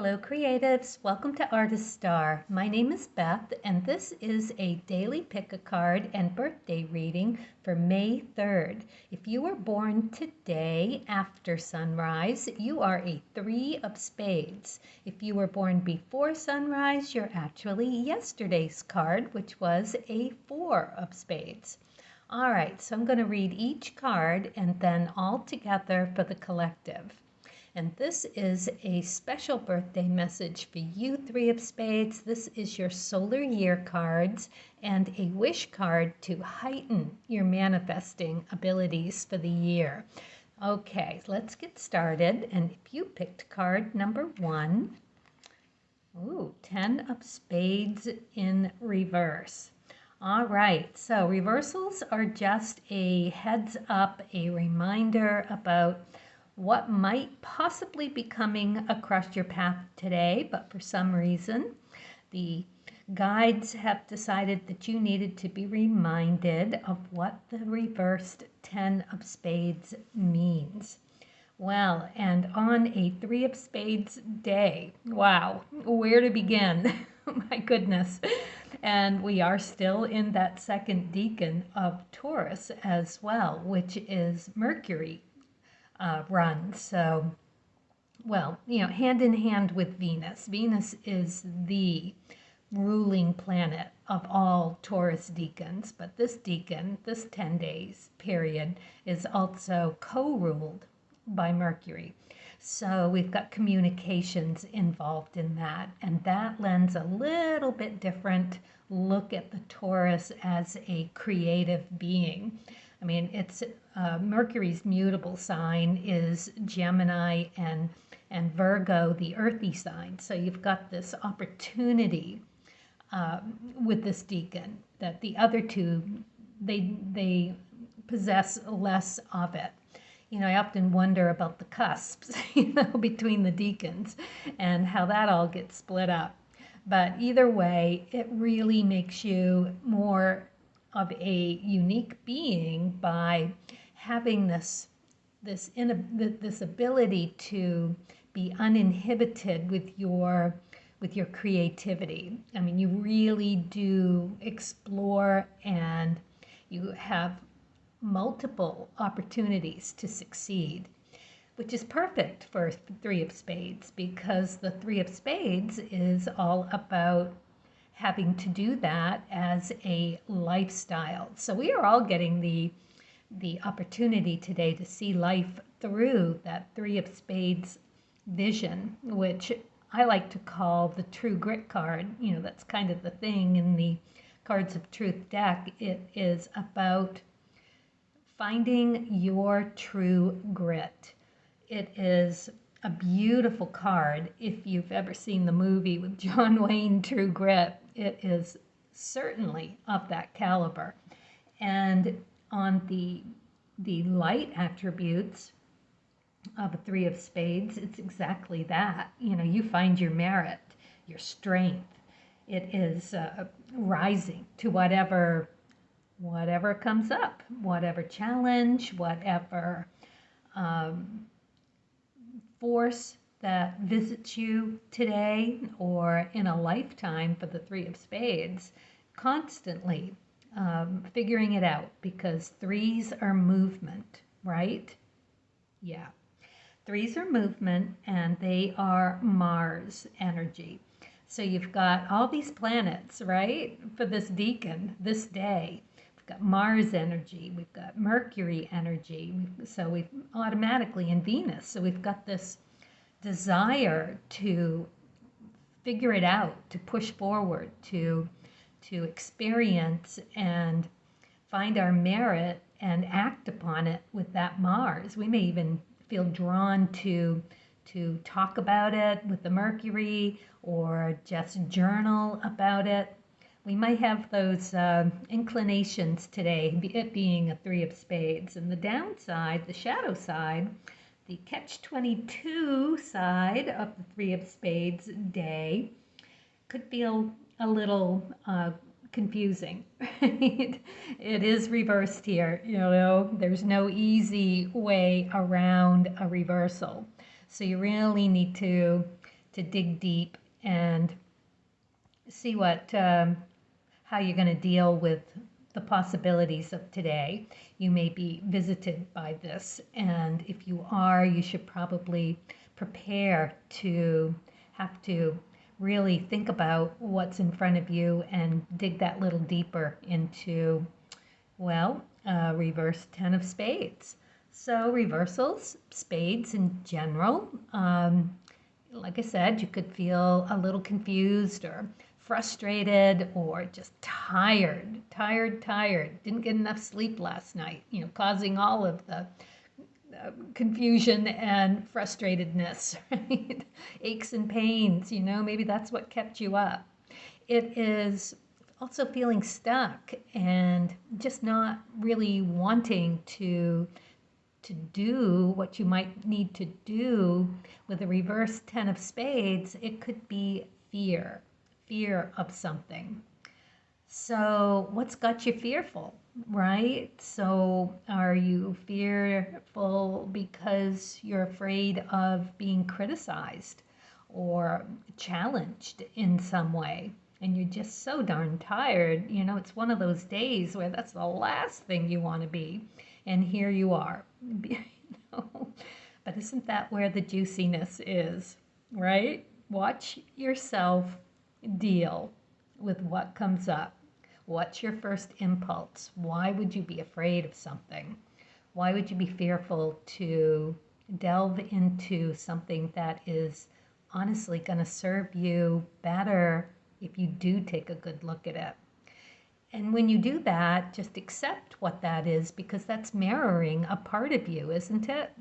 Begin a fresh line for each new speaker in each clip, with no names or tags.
Hello creatives, welcome to Artist Star. My name is Beth and this is a daily pick a card and birthday reading for May 3rd. If you were born today after sunrise, you are a 3 of spades. If you were born before sunrise, you're actually yesterday's card, which was a 4 of spades. All right, so I'm going to read each card and then all together for the collective. And this is a special birthday message for you, 3 of spades. This is your solar year cards and a wish card to heighten your manifesting abilities for the year. Okay, let's get started. And if you picked card number 1, ooh, 10 of spades in reverse. All right, so reversals are just a heads up, a reminder about what might possibly be coming across your path today, but for some reason, the guides have decided that you needed to be reminded of what the reversed 10 of spades means. Well, and on a 3 of spades day, wow, where to begin? My goodness. And we are still in that second decan of Taurus as well, which is Mercury run. So, well, hand in hand with Venus. Venus is the ruling planet of all Taurus decans, but this decan, this 10 days period, is also co-ruled by Mercury. So we've got communications involved in that, and that lends a little bit different look at the Taurus as a creative being. I mean, it's Mercury's mutable sign is Gemini and Virgo, the earthy sign. So you've got this opportunity with this decan that the other two, they possess less of it. I often wonder about the cusps, between the decans and how that all gets split up. But either way, it really makes you more of a unique being by having this ability to be uninhibited with your creativity. I mean, you really do explore and you have multiple opportunities to succeed, which is perfect for 3 of spades because the 3 of spades is all about having to do that as a lifestyle. So we are all getting the opportunity today to see life through that 3 of spades vision, which I like to call the true grit card. That's kind of the thing in the Cards of Truth deck. It is about finding your true grit. It is a beautiful card. If you've ever seen the movie with John Wayne, True Grit, it is certainly of that caliber. And on the light attributes of a 3 of spades, it's exactly that. You find your merit, your strength. It is rising to whatever comes up, whatever challenge, whatever force that visits you today or in a lifetime for the 3 of spades, constantly figuring it out because 3s are movement, right? Yeah. 3s are movement and they are Mars energy. So you've got all these planets, right, for this decan, this day. We've got Mars energy, we've got Mercury energy, so we've automatically in Venus. So we've got this desire to figure it out, to push forward, to experience and find our merit and act upon it with that Mars. We may even feel drawn to talk about it with the Mercury or just journal about it. We might have those inclinations today, it being a 3 of spades. And the downside, the shadow side, the catch-22 side of the 3 of spades day could feel a little confusing. Right? It is reversed here. There's no easy way around a reversal. So you really need to to dig deep and see how you're going to deal with the possibilities of today. You may be visited by this, and if you are, you should probably prepare to have to really think about what's in front of you and dig that little deeper into, well, reverse 10 of spades. So reversals, spades in general, like I said, you could feel a little confused or frustrated or just tired. Didn't get enough sleep last night, causing all of the confusion and frustratedness, right? Aches and pains, maybe that's what kept you up. It is also feeling stuck and just not really wanting to do what you might need to do with a reverse 10 of spades. It could be fear of something. So what's got you fearful, right? So are you fearful because you're afraid of being criticized or challenged in some way? And you're just so darn tired. It's one of those days where that's the last thing you want to be. And here you are. But isn't that where the juiciness is, right? Watch yourself deal with what comes up. What's your first impulse? Why would you be afraid of something? Why would you be fearful to delve into something that is honestly going to serve you better if you do take a good look at it? And when you do that, just accept what that is, because that's mirroring a part of you, isn't it?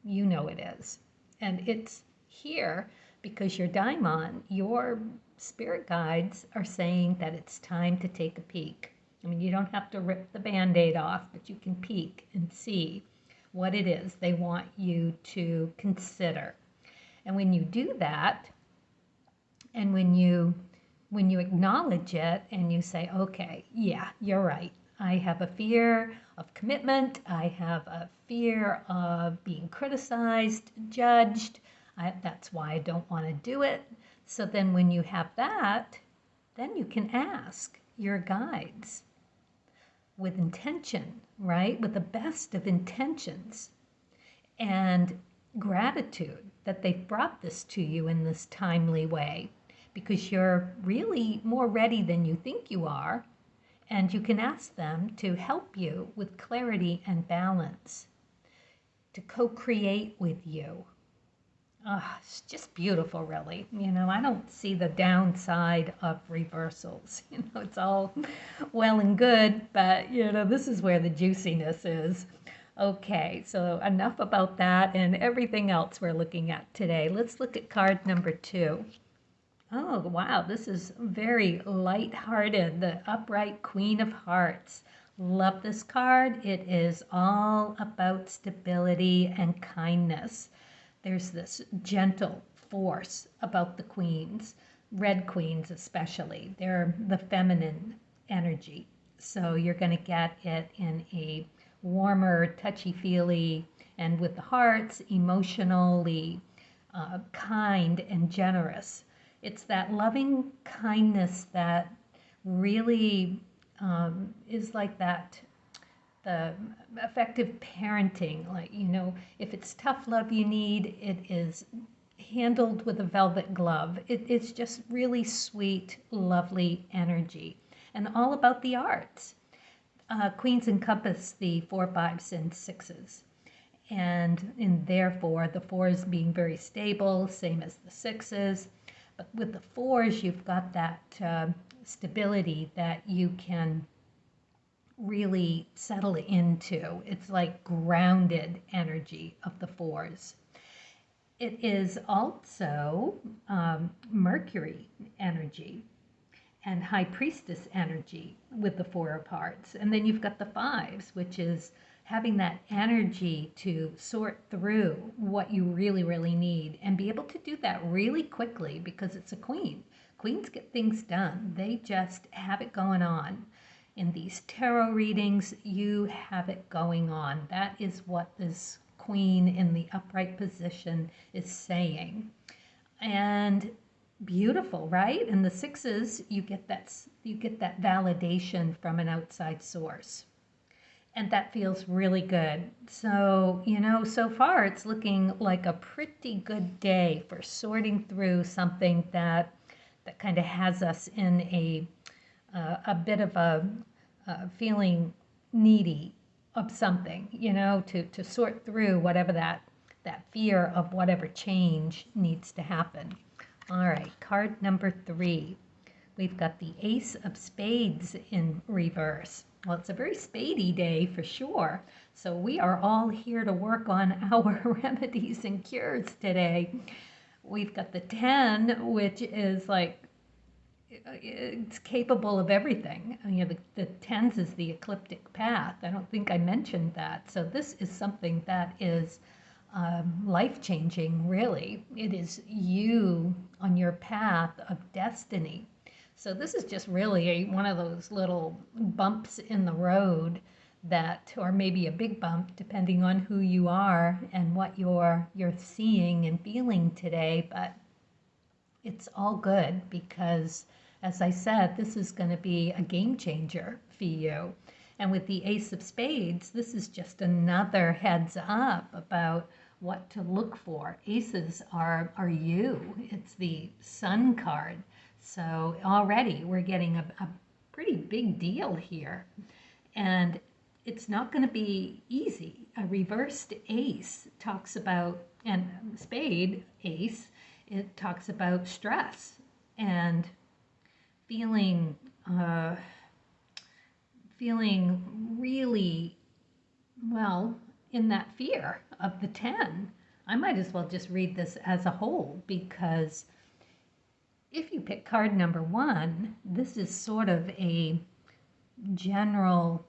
You know it is. And it's here because your daimon, your spirit guides, are saying that it's time to take a peek. I mean, you don't have to rip the Band-Aid off, but you can peek and see what it is they want you to consider. And when you do that, and when you acknowledge it and you say, okay, yeah, you're right. I have a fear of commitment. I have a fear of being criticized, judged. That's why I don't want to do it. So then when you have that, then you can ask your guides with intention, right? With the best of intentions and gratitude that they've brought this to you in this timely way, because you're really more ready than you think you are, and you can ask them to help you with clarity and balance, to co-create with you. It's just beautiful, really. I don't see the downside of reversals. It's all well and good, but, this is where the juiciness is. Okay, so enough about that and everything else we're looking at today. Let's look at card number 2. Oh, wow, this is very light-hearted, the upright Queen of Hearts. Love this card. It is all about stability and kindness. There's this gentle force about the queens, red queens especially. They're the feminine energy. So you're going to get it in a warmer, touchy-feely, and with the hearts, emotionally kind and generous. It's that loving kindness that really is like that, the effective parenting. Like, if it's tough love you need, it is handled with a velvet glove. It's just really sweet, lovely energy. And all about the arts. Queens encompass the 4, 5s, and 6s. And therefore, the 4s being very stable, same as the 6s. But with the 4s, you've got that stability that you can really settle into. It's like grounded energy of the 4s. It is also Mercury energy and High Priestess energy with the 4 of Hearts. And then you've got the 5s, which is having that energy to sort through what you really, really need and be able to do that really quickly because it's a queen. Queens get things done. They just have it going on. In these tarot readings, you have it going on. That is what this queen in the upright position is saying. And beautiful, right? And the sixes, you get that validation from an outside source. And that feels really good. So, so far it's looking like a pretty good day for sorting through something that kind of has us in a bit of a feeling needy of something, to sort through whatever that fear of whatever change needs to happen. All right, card number 3. We've got the Ace of Spades in reverse. Well, it's a very spadey day for sure. So we are all here to work on our remedies and cures today. We've got the 10, which is like, it's capable of everything. The tens is the ecliptic path. I don't think I mentioned that. So this is something that is life-changing, really. It is you on your path of destiny. So this is just really one of those little bumps in the road that, or maybe a big bump, depending on who you are and what you're seeing and feeling today. But it's all good because, as I said, this is going to be a game changer for you. And with the Ace of Spades, this is just another heads up about what to look for. Aces are you. It's the Sun card. So already we're getting a pretty big deal here. And it's not going to be easy. A reversed ace talks about, and spade ace, it talks about stress and feeling really, well, in that fear of the 10. I might as well just read this as a whole, because if you pick card number 1, this is sort of a general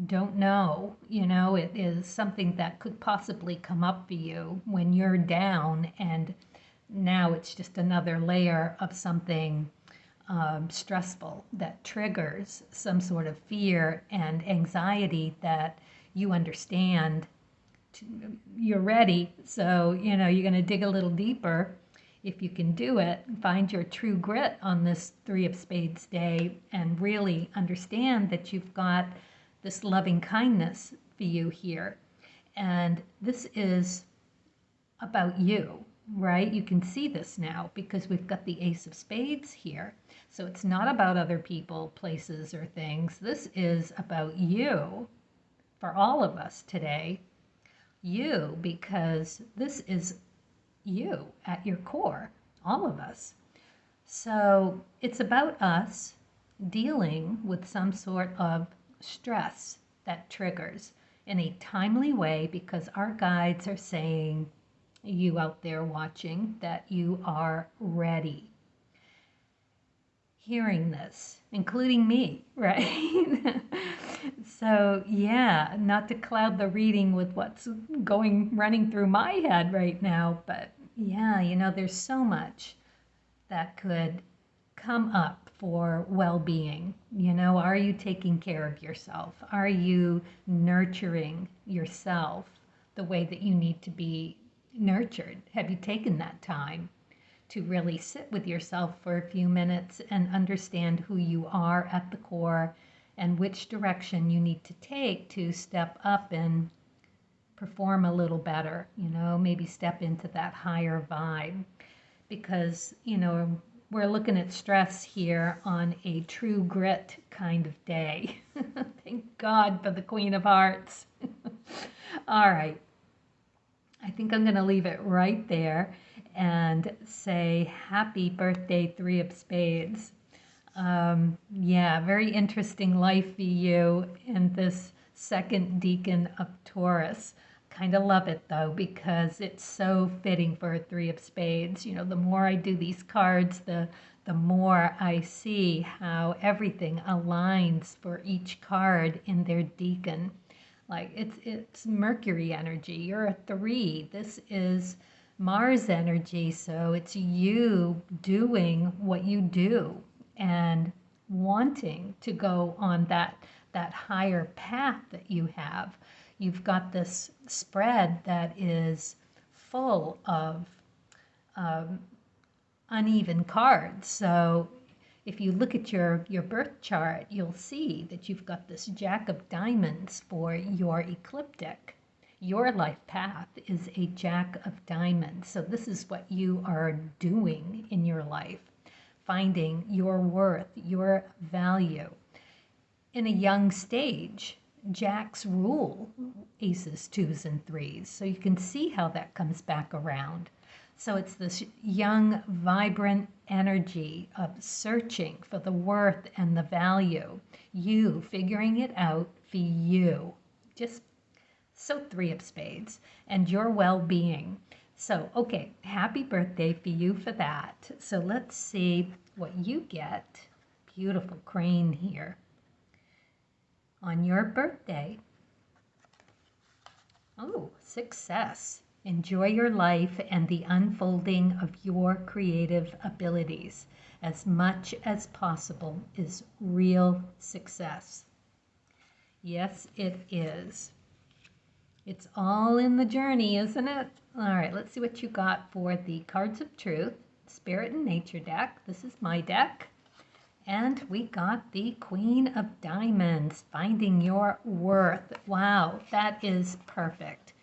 don't know. It is something that could possibly come up for you when you're down, and now it's just another layer of something stressful that triggers some sort of fear and anxiety that you understand. You're ready, so you're going to dig a little deeper. If you can do it, find your true grit on this 3 of Spades day and really understand that you've got this loving kindness for you here. And this is about you, right? You can see this now because we've got the Ace of Spades here. So it's not about other people, places, or things. This is about you for all of us today. You, because this is you at your core, all of us. So it's about us dealing with some sort of stress that triggers in a timely way, because our guides are saying, you out there watching, that you are ready. Hearing this, including me, right? So yeah, not to cloud the reading with what's running through my head right now, but yeah, there's so much that could come up for well-being. Are you taking care of yourself? Are you nurturing yourself the way that you need to be nurtured? Have you taken that time to really sit with yourself for a few minutes and understand who you are at the core and which direction you need to take to step up and perform a little better, maybe step into that higher vibe? Because, we're looking at stress here on a true grit kind of day. Thank God for the Queen of Hearts. All right. I think I'm going to leave it right there and say happy birthday, 3 of Spades. Yeah, very interesting life for you in this second decan of Taurus. Kind of love it though, because it's so fitting for a 3 of Spades. The more I do these cards, the more I see how everything aligns for each card in their decan. Like it's Mercury energy. You're a 3. This is Mars energy, so it's you doing what you do and wanting to go on that higher path that you have. You've got this spread that is full of uneven cards. So if you look at your birth chart, you'll see that you've got this Jack of Diamonds for your ecliptic. Your life path is a Jack of Diamonds. So this is what you are doing in your life, finding your worth, your value. In a young stage, Jacks rule aces, twos, and threes. So you can see how that comes back around. So it's this young, vibrant energy of searching for the worth and the value. You figuring it out for you. Just so 3 of Spades. And your well-being. So, okay, happy birthday for you for that. So let's see what you get. Beautiful crane here. On your birthday. Oh, success. Enjoy your life and the unfolding of your creative abilities. As much as possible is real success. Yes, it is. It's all in the journey, isn't it? All right, let's see what you got for the Cards of Truth, Spirit and Nature deck. This is my deck. And we got the Queen of Diamonds, finding your worth. Wow, that is perfect.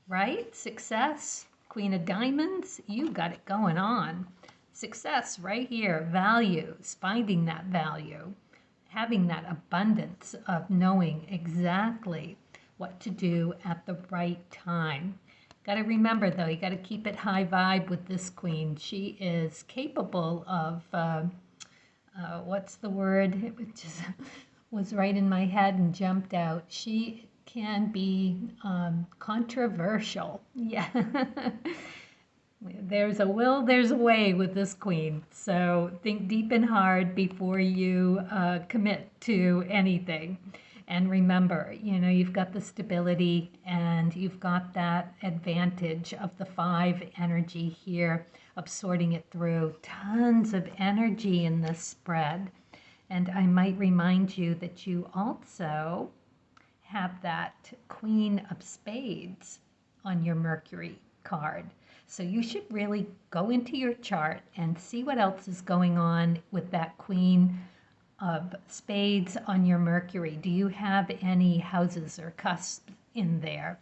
Right? Success. Queen of Diamonds, you got it going on. Success right here. Values, finding that value. Having that abundance of knowing exactly what to do at the right time. Got to remember, though, you got to keep it high vibe with this queen. She is capable of... what's the word? It just was right in my head and jumped out. She can be controversial. Yeah. There's a will, there's a way with this queen. So think deep and hard before you commit to anything. And remember, you know, you've got the stability and you've got that advantage of the 5 energy here of sorting it through. Tons of energy in this spread. And I might remind you that you also have that Queen of Spades on your Mercury card. So you should really go into your chart and see what else is going on with that Queen of Spades on your Mercury. Do you have any houses or cusps in there?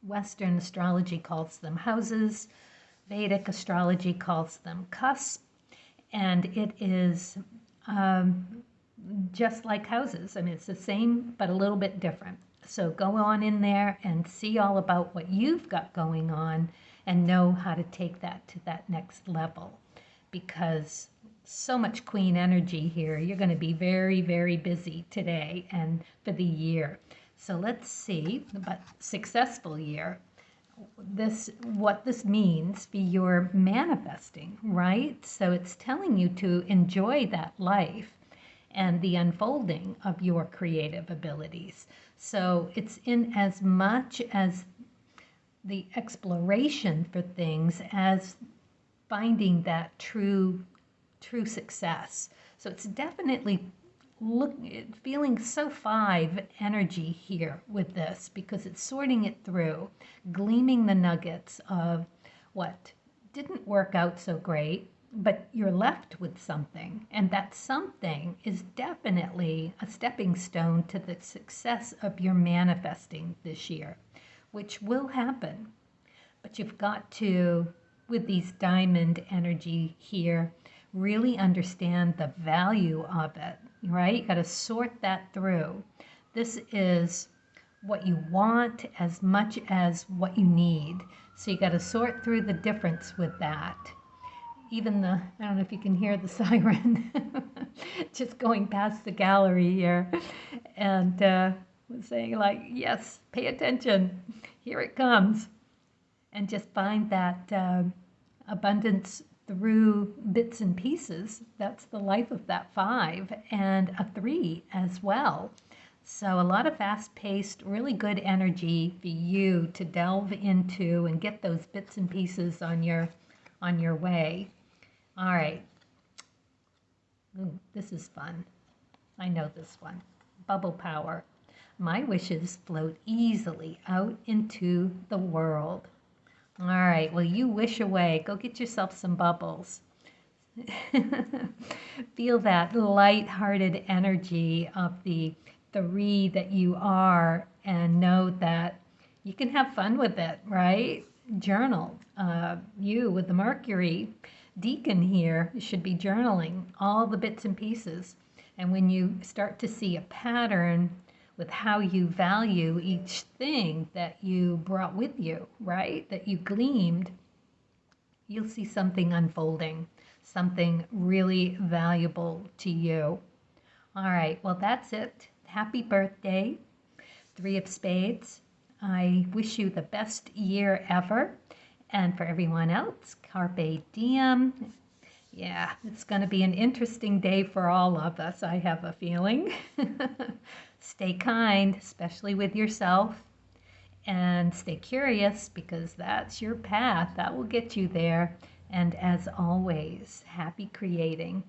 Western astrology calls them houses. Vedic astrology calls them cusps. And it is just like houses. I mean, it's the same, but a little bit different. So go on in there and see all about what you've got going on and know how to take that to that next level. Because so much queen energy here. You're going to be very, very busy today and for the year. So let's see, but successful year. What this means for your manifesting, right? So it's telling you to enjoy that life and the unfolding of your creative abilities. So it's in as much as the exploration for things as finding that true success. So it's definitely feeling so 5 energy here with this because it's sorting it through, gleaming the nuggets of what didn't work out so great, but you're left with something. And that something is definitely a stepping stone to the success of your manifesting this year, which will happen. But you've got to, with these diamond energy here, really understand the value of it, right? You got to sort that through. This is what you want as much as what you need. So you got to sort through the difference with that. Even I don't know if you can hear the siren just going past the gallery here. And saying like, yes, pay attention. Here it comes. And just find that abundance through bits and pieces. That's the life of that 5 and a 3 as well. So a lot of fast-paced, really good energy for you to delve into and get those bits and pieces on your way. All right. Ooh, this is fun. I know this one. Bubble power. My wishes float easily out into the world. All right, well, you wish away. Go get yourself some bubbles. Feel that light-hearted energy of the three that you are, and know that you can have fun with it, right? Journal. You with the Mercury deacon here should be journaling all the bits and pieces. And when you start to see a pattern with how you value each thing that you brought with you, right? That you gleamed, you'll see something unfolding, something really valuable to you. All right, well, that's it. Happy birthday, Three of Spades. I wish you the best year ever. And for everyone else, carpe diem. Yeah, it's going to be an interesting day for all of us, I have a feeling. Stay kind, especially with yourself. And stay curious, because that's your path. That will get you there. And as always, happy creating.